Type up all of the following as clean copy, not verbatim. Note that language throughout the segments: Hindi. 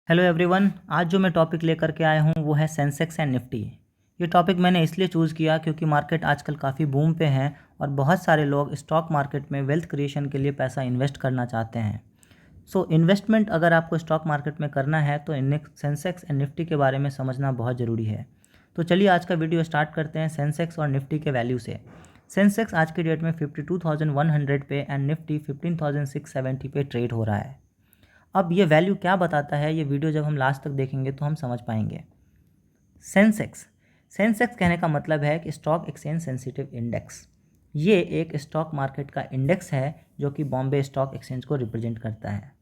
Hello everyone. आज जो मैं टॉपिक लेकर के आया हूँ वो है सेंसेक्स एंड निफ्टी। ये टॉपिक मैंने इसलिए चूज़ किया क्योंकि मार्केट आजकल काफ़ी बूम पे है और बहुत सारे लोग स्टॉक मार्केट में वेल्थ क्रिएशन के लिए पैसा इन्वेस्ट करना चाहते हैं। इन्वेस्टमेंट अगर आपको स्टॉक मार्केट में करना है तो सेंसेक्स एंड निफ्टी के बारे में समझना बहुत ज़रूरी है। तो चलिए आज का वीडियो स्टार्ट करते हैं सेंसेक्स और निफ्टी के वैल्यू से। सेंसेक्स आज की डेट में 52,100 पे एंड निफ्टी 15,670 पे ट्रेड हो रहा है। अब ये वैल्यू क्या बताता है, ये वीडियो जब हम लास्ट तक देखेंगे तो हम समझ पाएंगे। सेंसेक्स सेंसेक्स कहने का मतलब है कि स्टॉक एक्सचेंज सेंसिटिव इंडेक्स। ये एक स्टॉक मार्केट का इंडेक्स है जो कि बॉम्बे स्टॉक एक्सचेंज को रिप्रेजेंट करता है।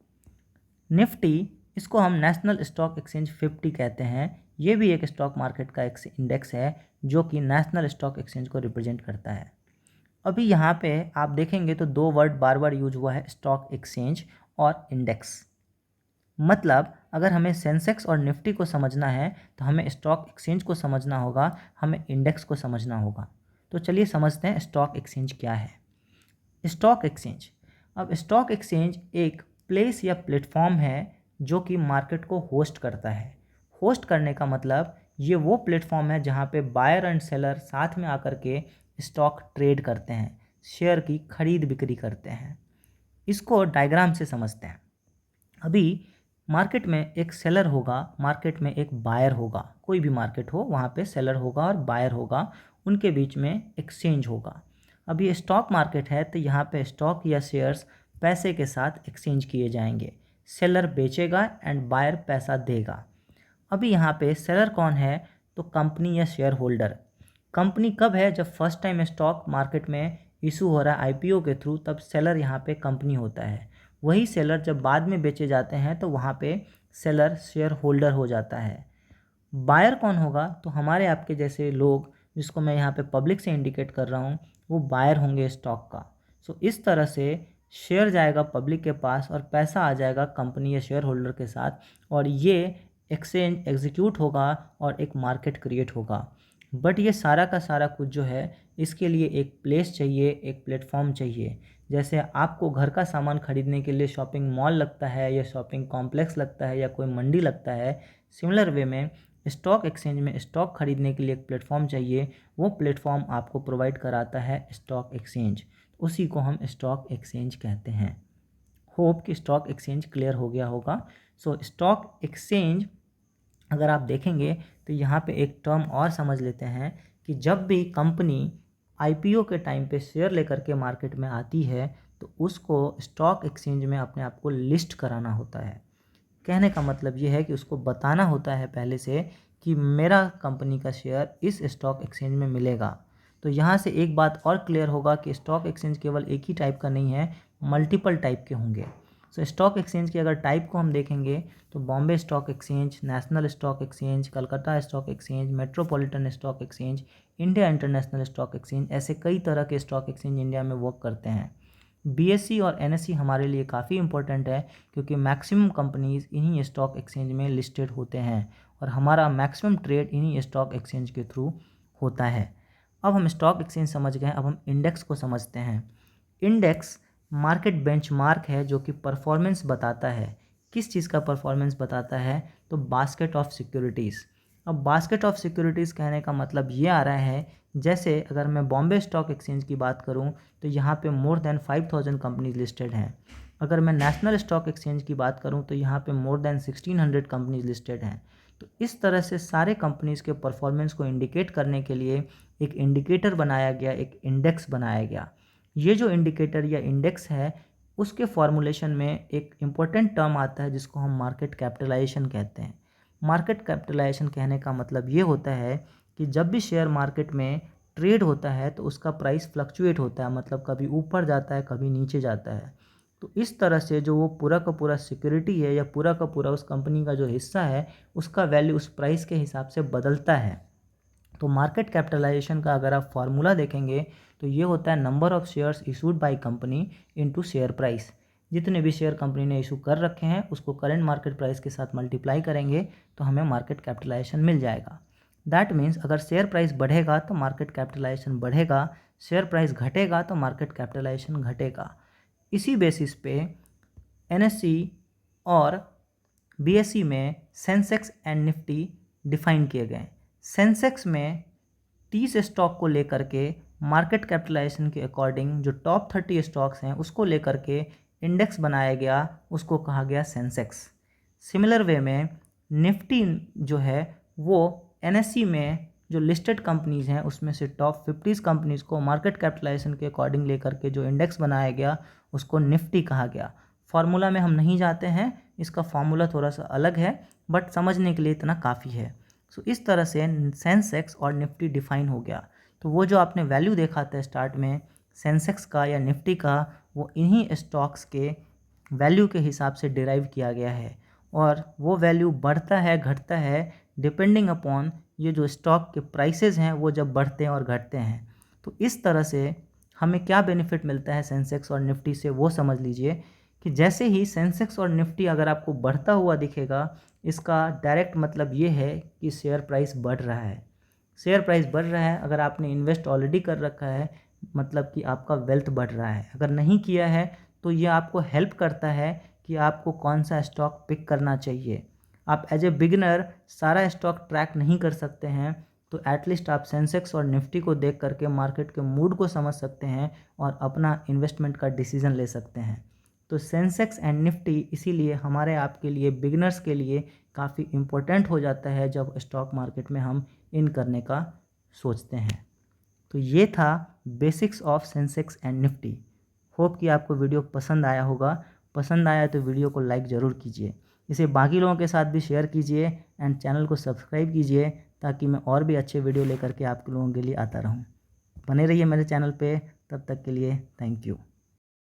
निफ्टी, इसको हम नेशनल स्टॉक एक्सचेंज 50 कहते हैं। ये भी एक स्टॉक मार्केट का एक इंडेक्स है जो कि नेशनल स्टॉक एक्सचेंज को रिप्रेजेंट करता है। अभी यहाँ पे आप देखेंगे तो दो वर्ड बार बार यूज हुआ है, स्टॉक एक्सचेंज और इंडेक्स। मतलब अगर हमें सेंसेक्स और निफ्टी को समझना है तो हमें स्टॉक एक्सचेंज को समझना होगा, हमें इंडेक्स को समझना होगा। तो चलिए समझते हैं स्टॉक एक्सचेंज क्या है। स्टॉक एक्सचेंज, अब स्टॉक एक्सचेंज एक प्लेस या प्लेटफॉर्म है जो कि मार्केट को होस्ट करता है। होस्ट करने का मतलब ये वो प्लेटफॉर्म है जहाँ पे बायर एंड सेलर साथ में आकर के स्टॉक ट्रेड करते हैं, शेयर की खरीद बिक्री करते हैं। इसको डायग्राम से समझते हैं। अभी मार्केट में एक सेलर होगा, मार्केट में एक बायर होगा। कोई भी मार्केट हो वहाँ पे सेलर होगा और बायर होगा, उनके बीच में एक्सचेंज होगा। अब ये स्टॉक मार्केट है तो यहाँ पे स्टॉक या शेयर्स पैसे के साथ एक्सचेंज किए जाएंगे। सेलर बेचेगा एंड बायर पैसा देगा। अभी यहाँ पे सेलर कौन है, तो कंपनी या शेयर होल्डर। कंपनी कब है, जब फर्स्ट टाइम स्टॉक मार्केट में इशू हो रहा है आईपीओ के थ्रू, तब सेलर यहाँ पे कंपनी होता है। वही सेलर जब बाद में बेचे जाते हैं तो वहाँ पे सेलर शेयर होल्डर हो जाता है। बायर कौन होगा, तो हमारे आपके जैसे लोग, जिसको मैं यहाँ पे पब्लिक से इंडिकेट कर रहा हूँ, वो बायर होंगे स्टॉक का। इस तरह से शेयर जाएगा पब्लिक के पास और पैसा आ जाएगा कंपनी या शेयर होल्डर के साथ, और ये एक्सचेंज एग्जीक्यूट होगा और एक मार्केट क्रिएट होगा। बट ये सारा का सारा कुछ जो है, इसके लिए एक प्लेस चाहिए, एक प्लेटफॉर्म चाहिए। जैसे आपको घर का सामान खरीदने के लिए शॉपिंग मॉल लगता है या शॉपिंग कॉम्प्लेक्स लगता है या कोई मंडी लगता है, सिमिलर वे में स्टॉक एक्सचेंज में स्टॉक खरीदने के लिए एक प्लेटफॉर्म चाहिए। वो प्लेटफॉर्म आपको प्रोवाइड कराता है स्टॉक एक्सचेंज, उसी को हम स्टॉक एक्सचेंज कहते हैं। होप कि स्टॉक एक्सचेंज क्लियर हो गया होगा। स्टॉक एक्सचेंज अगर आप देखेंगे तो यहाँ पे एक टर्म और समझ लेते हैं कि जब भी कंपनी आईपीओ के टाइम पे शेयर लेकर के मार्केट में आती है तो उसको स्टॉक एक्सचेंज में अपने आप को लिस्ट कराना होता है। कहने का मतलब ये है कि उसको बताना होता है पहले से कि मेरा कंपनी का शेयर इस स्टॉक एक्सचेंज में मिलेगा। तो यहाँ से एक बात और क्लियर होगा कि स्टॉक एक्सचेंज केवल एक ही टाइप का नहीं है, मल्टीपल टाइप के होंगे। स्टॉक एक्सचेंज की अगर टाइप को हम देखेंगे तो Bombay stock exchange, national stock exchange, Calcutta stock exchange, metropolitan stock exchange, India international stock exchange, ऐसे कई तरह के स्टॉक एक्सचेंज इंडिया में वर्क करते हैं। बीएसई और एनएसई हमारे लिए काफ़ी इंपॉर्टेंट है क्योंकि मैक्सिमम कंपनीज इन्हीं स्टॉक एक्सचेंज में लिस्टेड होते हैं और हमारा मैक्सिमम ट्रेड इन्हीं स्टॉक एक्सचेंज के थ्रू होता है। अब हम स्टॉक एक्सचेंज समझ गए, अब हम इंडेक्स को समझते हैं। इंडेक्स मार्केट बेंचमार्क है जो कि परफॉर्मेंस बताता है। किस चीज़ का परफॉर्मेंस बताता है, तो बास्केट ऑफ सिक्योरिटीज़। अब बास्केट ऑफ सिक्योरिटीज़ कहने का मतलब ये आ रहा है, जैसे अगर मैं बॉम्बे स्टॉक एक्सचेंज की बात करूं तो यहाँ पे मोर देन 5,000 कंपनीज लिस्टेड हैं। अगर मैं नेशनल स्टॉक एक्सचेंज की बात करूं तो यहाँ पे मोर देन 1,600 कंपनीज लिस्टेड हैं। तो इस तरह से सारे कंपनीज के परफॉर्मेंस को इंडिकेट करने के लिए एक इंडिकेटर बनाया गया, एक इंडेक्स बनाया गया। ये जो इंडिकेटर या इंडेक्स है उसके फॉर्मूलेशन में एक इम्पोर्टेंट टर्म आता है जिसको हम मार्केट कैपिटलाइजेशन कहते हैं। मार्केट कैपिटलाइजेशन कहने का मतलब ये होता है कि जब भी शेयर मार्केट में ट्रेड होता है तो उसका प्राइस फ्लक्चुएट होता है, मतलब कभी ऊपर जाता है कभी नीचे जाता है। तो इस तरह से जो वो पूरा का पूरा सिक्योरिटी है या पूरा का पूरा उस कंपनी का जो हिस्सा है उसका वैल्यू उस प्राइस के हिसाब से बदलता है। तो मार्केट कैपिटलाइजेशन का अगर आप फार्मूला देखेंगे तो ये होता है number of shares issued by company into share price. जितने भी शेयर कंपनी ने इशू कर रखे हैं उसको करंट मार्केट प्राइस के साथ मल्टीप्लाई करेंगे तो हमें मार्केट कैपिटलाइजेशन मिल जाएगा। दैट मीन्स अगर शेयर प्राइस बढ़ेगा तो मार्केट कैपिटलाइजेशन बढ़ेगा, शेयर प्राइस घटेगा तो मार्केट कैपिटलाइजेशन घटेगा। इसी बेसिस पे एनएससी और बीएसई में सेंसेक्स एंड निफ्टी डिफाइन किए गए। सेंसेक्स में 30 स्टॉक को लेकर के मार्केट कैपिटलाइजेशन के अकॉर्डिंग जो टॉप 30 स्टॉक्स हैं उसको लेकर के इंडेक्स बनाया गया, उसको कहा गया सेंसेक्स। सिमिलर वे में निफ्टी जो है वो एनएसई में जो लिस्टेड कंपनीज़ हैं उसमें से टॉप 50 कंपनीज़ को मार्केट कैपिटलाइजेशन के अकॉर्डिंग लेकर के जो इंडेक्स बनाया गया उसको निफ्टी कहा गया। फार्मूला में हम नहीं जाते हैं, इसका फार्मूला थोड़ा सा अलग है, बट समझने के लिए इतना काफ़ी है। सो इस तरह से सेंसेक्स और निफ्टी डिफाइन हो गया। तो वो जो आपने वैल्यू देखा था स्टार्ट में सेंसेक्स का या निफ्टी का, वो इन्हीं स्टॉक्स के वैल्यू के हिसाब से डिराइव किया गया है और वो वैल्यू बढ़ता है घटता है डिपेंडिंग अपॉन ये जो स्टॉक के प्राइसेस हैं वो जब बढ़ते हैं और घटते हैं। तो इस तरह से हमें क्या बेनिफिट मिलता है सेंसेक्स और निफ्टी से वो समझ लीजिए कि जैसे ही सेंसेक्स और निफ्टी अगर आपको बढ़ता हुआ दिखेगा, इसका डायरेक्ट मतलब ये है कि शेयर प्राइस बढ़ रहा है। शेयर प्राइस बढ़ रहा है, अगर आपने इन्वेस्ट ऑलरेडी कर रखा है मतलब कि आपका वेल्थ बढ़ रहा है। अगर नहीं किया है तो ये आपको हेल्प करता है कि आपको कौन सा स्टॉक पिक करना चाहिए। आप एज ए बिगिनर सारा स्टॉक ट्रैक नहीं कर सकते हैं, तो एटलीस्ट आप सेंसेक्स और निफ्टी को देख करके मार्केट के मूड को समझ सकते हैं और अपना इन्वेस्टमेंट का डिसीजन ले सकते हैं। तो सेंसेक्स एंड निफ्टी इसीलिए हमारे आपके लिए बिगिनर्स के लिए काफ़ी इम्पोर्टेंट हो जाता है जब स्टॉक मार्केट में हम इन करने का सोचते हैं। तो ये था basics of Sensex and Nifty. Hope कि आपको वीडियो पसंद आया होगा। पसंद आया तो वीडियो को लाइक ज़रूर कीजिए, इसे बाकी लोगों के साथ भी शेयर कीजिए एंड चैनल को सब्सक्राइब कीजिए ताकि मैं और भी अच्छे वीडियो लेकर के आप लोगों के लिए आता रहूं। बने रहिए मेरे चैनल पे, तब तक के लिए थैंक यू।